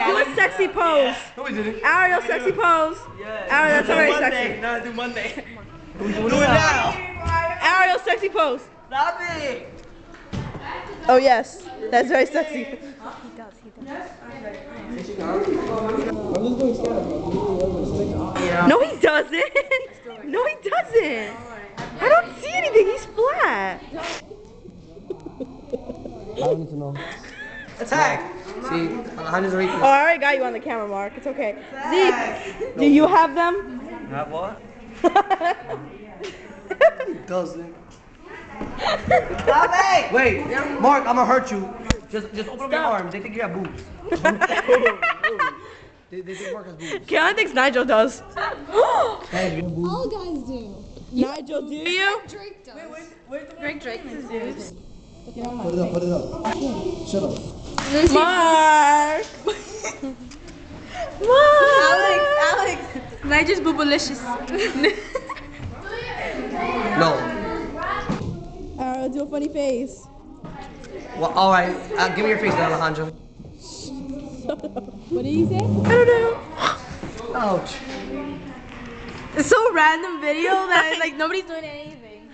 Do a sexy pose. No, we didn't. Ariel, sexy pose. Ariel, that's already sexy. No, do Monday. Do it now. Ariel, sexy pose. Stop it. Oh yes, that's very sexy. No, he doesn't. No, he doesn't. I don't see anything. He's flat. I don't need to know. Attack. See, Alejandro's already. Oh, I already got you on the camera, Mark. It's okay. Zeke, do you have them? Have what? He doesn't. Stop it. Wait, Mark, I'm gonna hurt you. Just open up your arms. They think you have boobs. they think Mark has boobs. Keanu thinks Nigel does. Hey, you have boobs? All guys do. Nigel, do you? Drake does. Drake does. Put it up. Shut up. Mark. Mark. Alex. Nigel's boobalicious. No. Ariel, do a funny face. Well, all right. Give me your face, then, Alejandro. What did he say? I don't know. Ouch. It's so random video that like nobody's doing anything.